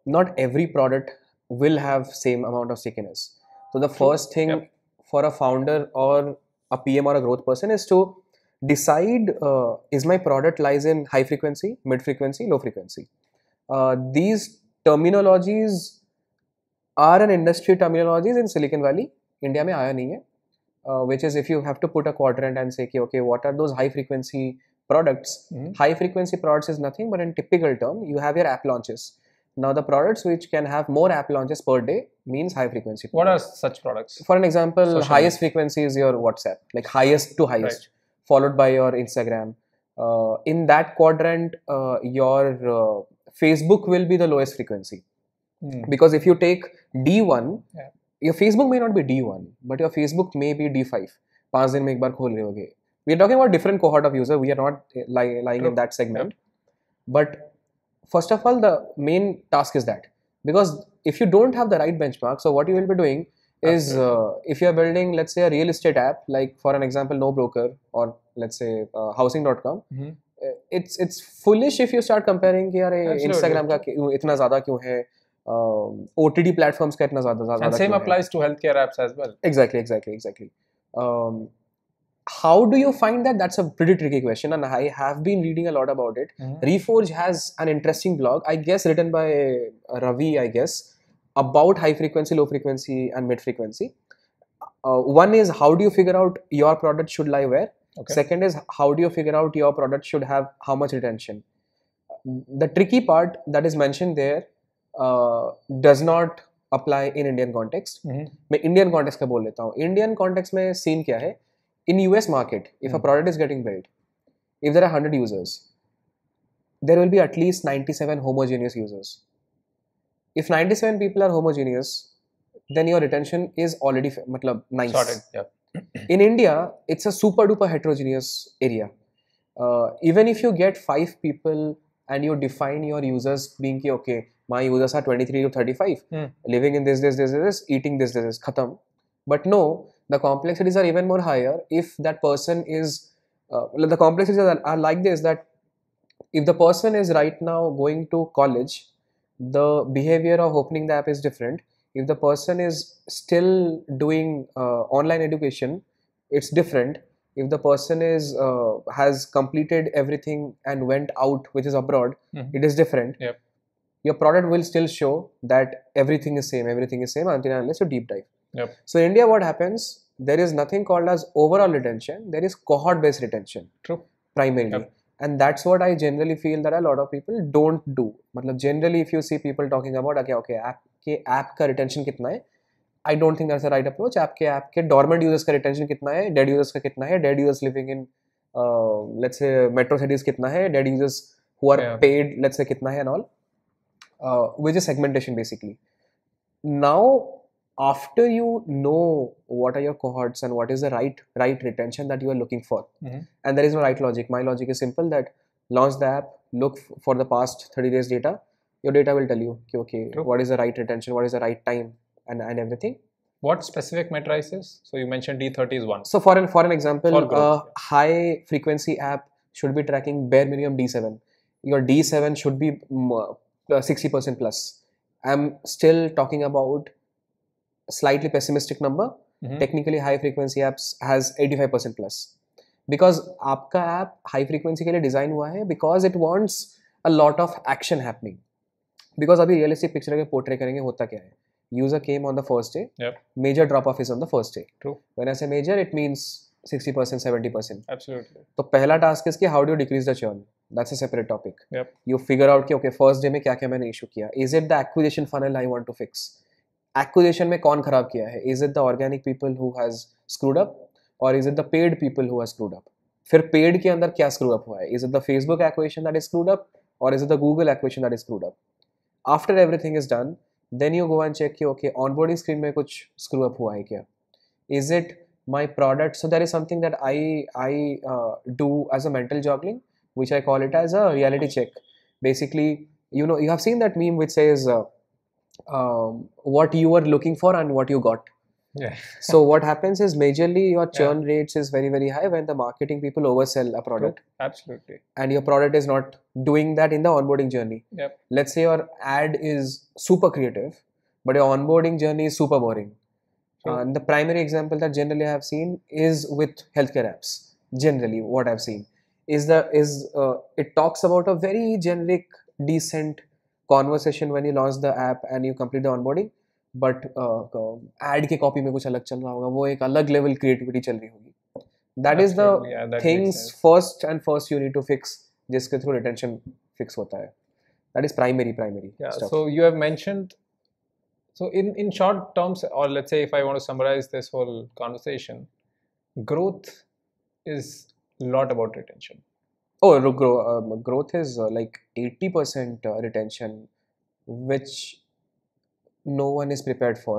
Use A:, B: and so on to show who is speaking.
A: not every product will have same amount of stickiness. So the
B: True.
A: first thing
B: Yep.
A: for a founder or a PM or a growth person is to decide, is my product lies in high frequency, mid frequency, low frequency. These terminologies are an industry terminologies in Silicon Valley. India में आया नहीं है. Which is if you have to put a quadrant and say, okay, what are those high frequency products? High frequency products is nothing but in typical term, you have your app launches. Now the products which can have more app launches per day means high frequency
B: What are
A: products.
B: such products?
A: For an example,
B: Social
A: highest frequency is your WhatsApp, like highest to highest, followed by your Instagram. In that quadrant, your Facebook will be the lowest frequency. Because if you take D1, your Facebook may not be D1, but your Facebook may be D5. 5 दिन में एक बार खोल रहे होगे. We are talking about different cohort of user. We are not lying in that segment. But first of all, the main task is that. Because if you don't have the right benchmark, so what you will be doing is, if you are building, let's say, a real estate app, like for an example, No Broker, or let's say housing.com, it's foolish if you start comparing कि यार Instagram का इतना ज़्यादा क्यों है, OTT platforms का इतना ज़्यादा
B: And same applies to healthcare apps as well.
A: Exactly. How do you find that? That's a pretty tricky question, and I have been reading a lot about it. Reforge has an interesting blog, I guess, written by Ravi, I guess, about high frequency, low frequency, and mid frequency. One is, how do you figure out your product should lie where? Second is, how do you figure out your product should have how much retention? The tricky part that is mentioned there does not apply in Indian context. मैं Indian context का बोल लेता हूँ. Indian context में scene क्या है? In US market, if a product is getting built, if there are 100 users, there will be at least 97 homogeneous users. If 97 people are homogeneous, then your retention is already nice.
B: Sorted. Yeah.
A: In India, it's a super duper heterogeneous area. Even if you get 5 people and you define your users being ki, okay, my users are 23 to 35, living in this, eating this, khatam. But no, the complexities are even more higher if that person is, the complexities are like this, that if the person is right now going to college, the behavior of opening the app is different. If the person is still doing online education, it's different. If the person is has completed everything and went out, which is abroad, it is different.
B: Yep.
A: Your product will still show that everything is same until unless you deep dive.
B: Yep.
A: So in India, what happens? There is nothing called as overall retention. There is cohort-based retention.
B: True.
A: Primarily. Yep. And that's what I generally feel that a lot of people don't do. Generally, if you see people talking about, okay, app का retention कितना है, I don't think that's the right approach. app के dormant users का retention कितना है, dead users का कितना है, dead users living in let's say metro cities कितना है, dead users who are paid, let's say कितना है and all, which is segmentation basically. Now, after you know what are your cohorts and what is the right retention that you are looking for, and there is no right logic. My logic is simple, that launch the app, look for the past 30 days data. Your data will tell you, okay, what is the right retention, what is the right time, and everything.
B: What specific metrics? So you mentioned D30 is one.
A: So for an example, high frequency app should be tracking bare minimum D7. Your D7 should be 60% plus. I'm still talking about slightly pessimistic number. Technically high frequency apps has 85% plus, because आपका app high frequency के लिए design हुआ है because it wants a lot of action happening. Because अभी realistic picture के portray करेंगे, होता क्या है? User came on the first day.
B: Yep.
A: Major drop off is on the first day.
B: True.
A: When I say major, it means 60%, 70%.
B: Absolutely.
A: तो पहला task is कि how do you decrease the churn? That's a separate topic.
B: Yep.
A: You figure out कि okay, first day में क्या क्या मैंने issue किया? Is it the acquisition funnel I want to fix? Acquisition में कौन खराब किया है? Is it the organic people who has screwed up, or is it the paid people who has screwed up? फिर paid के अंदर क्या screw up हुआ है? Is it the Facebook acquisition that is screwed up, or is it the Google acquisition that is screwed up? After everything is done, then you go and check कि okay, onboarding screen में कुछ screw up हुआ है क्या? Is it my product? So there is something that I do as a mental juggling, which I call it as a reality check. Basically, you have seen that meme which says what you were looking for and what you got.
B: Yeah.
A: So what happens is majorly your
B: Yeah.
A: churn rates is very, very high when the marketing people oversell a product.
B: True. Absolutely.
A: And your product is not doing that in the onboarding journey.
B: Yep.
A: Let's say your ad is super creative, but your onboarding journey is super boring.
B: True.
A: And the primary example that generally I have seen is with healthcare apps. Generally, what I've seen is it talks about a very generic, decent conversation when you launch the app and you complete the onboarding. But ad के copy में कुछ अलग चल रहा होगा, वो एक अलग level creativity चल रही होगी. That is the
B: Absolutely, yeah, that makes
A: things
B: sense.
A: first you need to fix, जिसके through retention fix होता है. That is primary
B: Yeah.
A: stuff.
B: So you have mentioned. So in short terms, or let's say if I want to summarize this whole conversation, growth is a lot about retention.
A: Oh, growth is like 80% retention, which no one is prepared for.